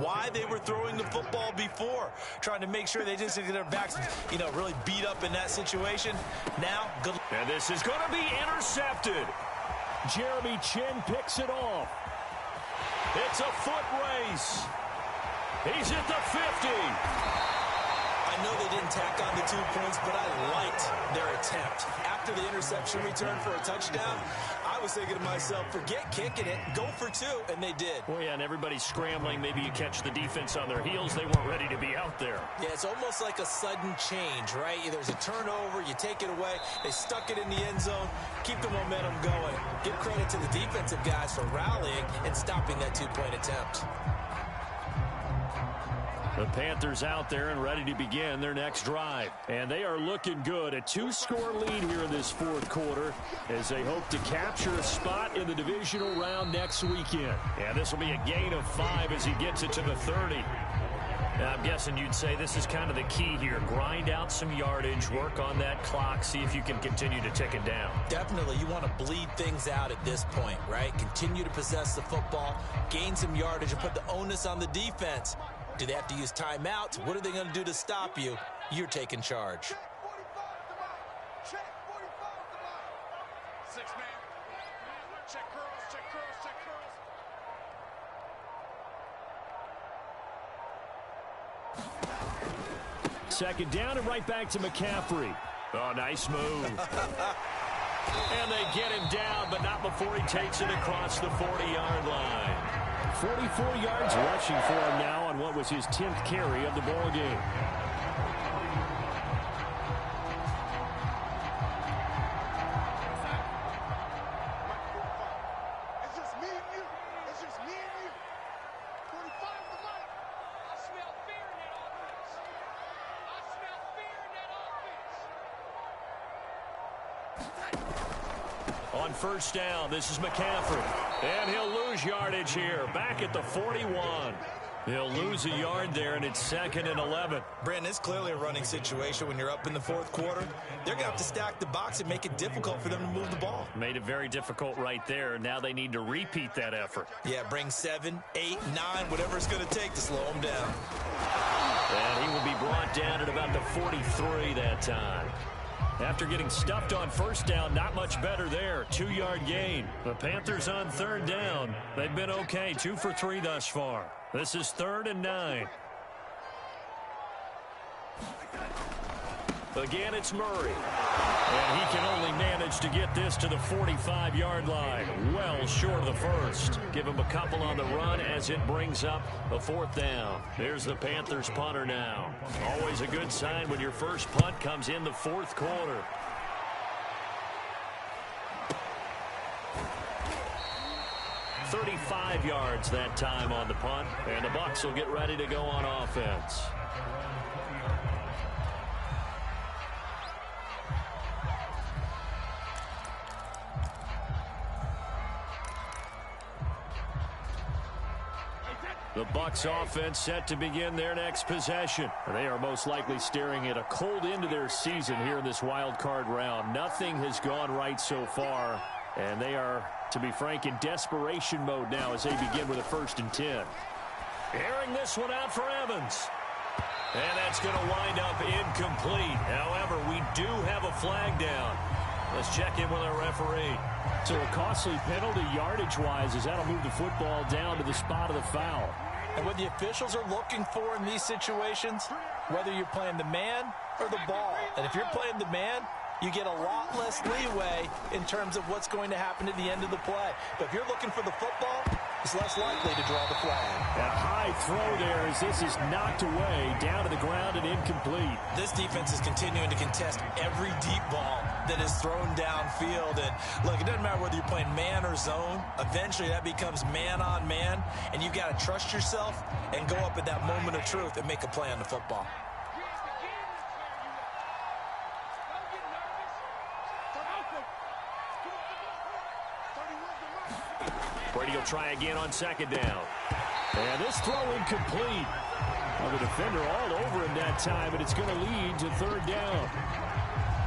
why they were throwing the football before, trying to make sure they just get their backs, really beat up in that situation. Now, good. And this is going to be intercepted. Jeremy Chin picks it off. It's a foot race. He's at the 50. I know they didn't tack on the 2 points, but I liked their attempt. After the interception return for a touchdown, I was thinking to myself, forget kicking it, go for 2, and they did. Well, yeah, and everybody's scrambling. Maybe you catch the defense on their heels. They weren't ready to be out there. Yeah, it's almost like a sudden change, right? There's a turnover, you take it away, they stuck it in the end zone, keep the momentum going. Give credit to the defensive guys for rallying and stopping that 2-point attempt. The Panthers out there and ready to begin their next drive. And they are looking good. A 2-score lead here in this fourth quarter as they hope to capture a spot in the divisional round next weekend. And this will be a gain of 5 as he gets it to the 30. Now, I'm guessing you'd say this is kind of the key here. Grind out some yardage, work on that clock, see if you can continue to tick it down. Definitely. You want to bleed things out at this point, right? Continue to possess the football, gain some yardage, and put the onus on the defense. Do they have to use timeouts? What are they going to do to stop you? You're taking charge. Second down and right back to McCaffrey. Oh, nice move. And they get him down, but not before he takes it across the 40-yard line. 44 yards rushing for him now on what was his 10th carry of the ball game. On first down, this is McCaffrey. And he'll lose yardage here. Back at the 41. He'll lose a yard there, and it's 2nd and 11. Brandon, it's clearly a running situation when you're up in the fourth quarter. They're going to have to stack the box and make it difficult for them to move the ball. Made it very difficult right there. Now they need to repeat that effort. Yeah, bring 7, 8, 9, whatever it's going to take to slow them down. And he will be brought down at about the 43 that time. After getting stuffed on first down, not much better there. 2-yard gain. The Panthers on third down. They've been okay. 2 for 3 thus far. This is 3rd and 9. Again, it's Murray. And he can only manage to get this to the 45-yard line. Well short of the first. Give him a couple on the run as it brings up a 4th down. There's the Panthers punter now. Always a good sign when your first punt comes in the fourth quarter. "35 yards that time on the punt. And the Bucs will get ready to go on offense. The Bucs offense set to begin their next possession. They are most likely staring at a cold end to their season here in this wild card round. Nothing has gone right so far, and they are, to be frank, in desperation mode now as they begin with a 1st and 10. Airing this one out for Evans. And that's going to wind up incomplete. However, we do have a flag down. Let's check in with our referee. So a costly penalty yardage-wise as that'll move the football down to the spot of the foul. And what the officials are looking for in these situations, whether you're playing the man or the ball. And if you're playing the man, you get a lot less leeway in terms of what's going to happen at the end of the play. But if you're looking for the football, it's less likely to draw the flag. A high throw there as this is knocked away, down to the ground and incomplete. This defense is continuing to contest every deep ball that is thrown downfield. And look, it doesn't matter whether you're playing man or zone. Eventually that becomes man on man, and you've got to trust yourself and go up at that moment of truth and make a play on the football. Brady will try again on 2nd down. And this throw incomplete. Well, the defender all over him that time, and it's going to lead to 3rd down.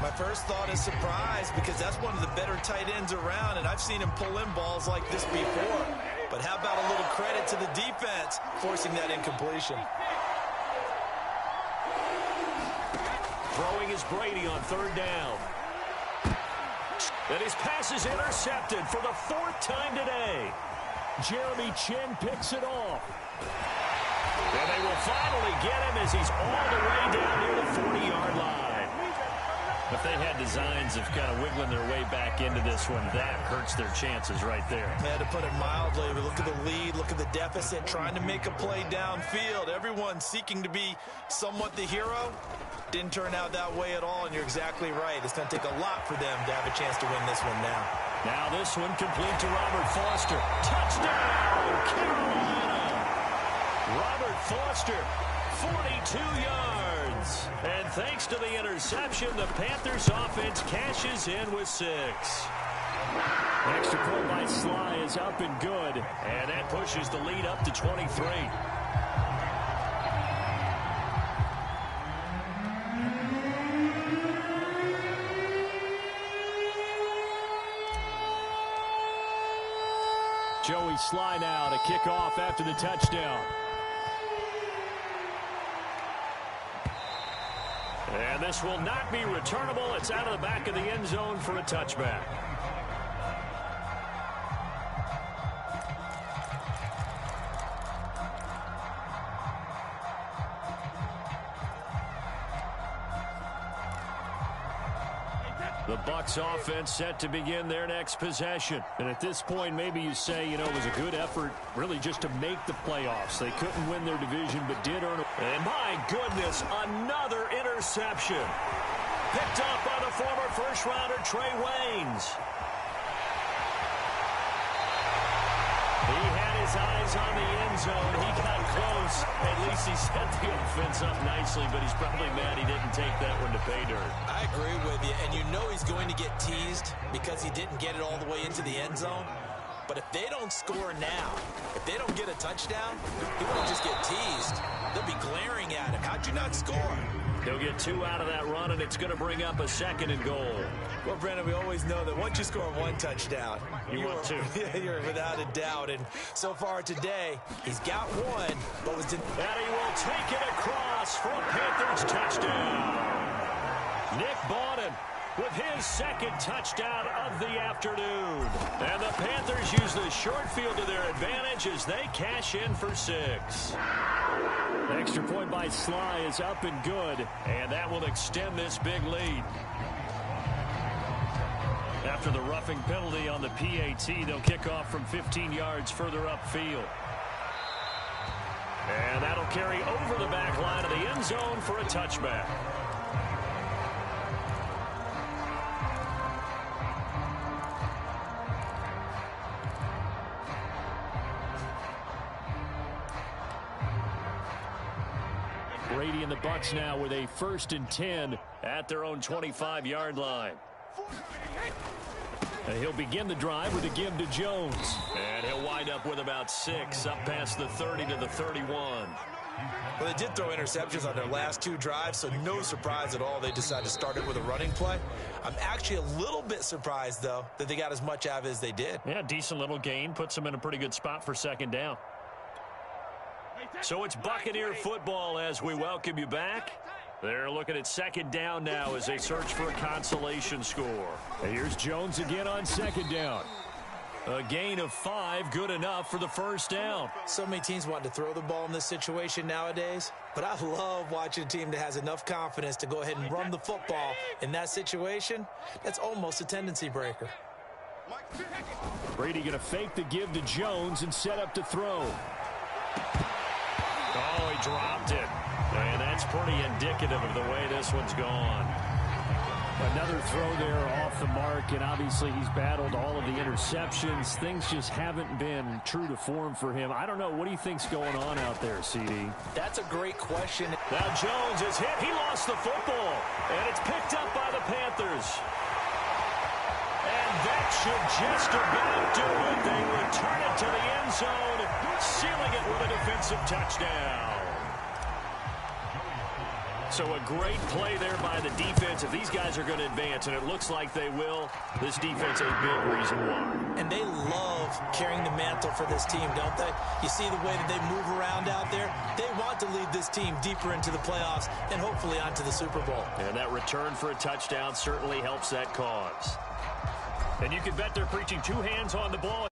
My first thought is surprise because that's one of the better tight ends around, and I've seen him pull in balls like this before. But how about a little credit to the defense forcing that incompletion? Throwing is Brady on third down. And his pass is intercepted for the fourth time today. Jeremy Chin picks it off. And they will finally get him as he's all the way down near the 40-yard line. If they had designs of kind of wiggling their way back into this one, that hurts their chances right there. Yeah, to put it mildly, but look at the lead, look at the deficit, trying to make a play downfield. Everyone seeking to be somewhat the hero. Didn't turn out that way at all, and you're exactly right. It's going to take a lot for them to have a chance to win this one now. Now this one complete to Robert Foster. Touchdown, Carolina! Robert Foster, 42 yards. And thanks to the interception, the Panthers offense cashes in with 6. Extra point by Sly is up and good. And that pushes the lead up to 23. Joey Sly now to kick off after the touchdown. And this will not be returnable. It's out of the back of the end zone for a touchback. The Bucs offense set to begin their next possession. And at this point, maybe you say, you know, it was a good effort really just to make the playoffs. They couldn't win their division, but did earn it. And my goodness, another interception. Picked up by the former first-rounder Trey Waynes. He had his eyes on the end zone. He got close. At least he set the offense up nicely, but he's probably mad he didn't take that one to pay dirt. I agree with you, and you know he's going to get teased because he didn't get it all the way into the end zone. But if they don't score now, if they don't get a touchdown, he won't just get teased. They'll be glaring at him. How'd you not score? They'll get 2 out of that run, and it's going to bring up a 2nd and goal. Well, Brandon, we always know that once you score 1 touchdown, you want 2. Yeah, you're without a doubt. And so far today, he's got 1, but was didn't. And he will take it across for a Panthers touchdown. Nick Bawden with his 2nd touchdown of the afternoon. And the Panthers use the short field to their advantage as they cash in for 6. The extra point by Sly is up and good. And that will extend this big lead. After the roughing penalty on the PAT, they'll kick off from 15 yards further upfield. And that'll carry over the back line of the end zone for a touchback. Brady and the Bucs now with a 1st and 10 at their own 25-yard line. And he'll begin the drive with a give to Jones. And he'll wind up with about 6 up past the 30 to the 31. Well, they did throw interceptions on their last 2 drives, so no surprise at all they decided to start it with a running play. I'm actually a little bit surprised, though, that they got as much out of it as they did. Yeah, decent little gain. Puts them in a pretty good spot for 2nd down. So it's Buccaneer football as we welcome you back. They're looking at 2nd down now as they search for a consolation score. And here's Jones again on 2nd down. A gain of 5, good enough for the 1st down. So many teams want to throw the ball in this situation nowadays, but I love watching a team that has enough confidence to go ahead and run the football in that situation. That's almost a tendency breaker. Brady going to fake the give to Jones and set up to throw. Oh, he dropped it. And that's pretty indicative of the way this one's gone. Another throw there off the mark, and obviously he's battled all of the interceptions. Things just haven't been true to form for him. I don't know. What do you think's going on out there, CD? That's a great question. Now Jones is hit. He lost the football, and it's picked up by the Panthers. And that should just about do it. They return it to the end zone, sealing it with a defensive touchdown. So a great play there by the defense. If these guys are going to advance, and it looks like they will, this defense a big reason why. And they love carrying the mantle for this team, don't they? You see the way that they move around out there? They want to lead this team deeper into the playoffs and hopefully onto the Super Bowl. And that return for a touchdown certainly helps that cause. And you can bet they're preaching 2 hands on the ball.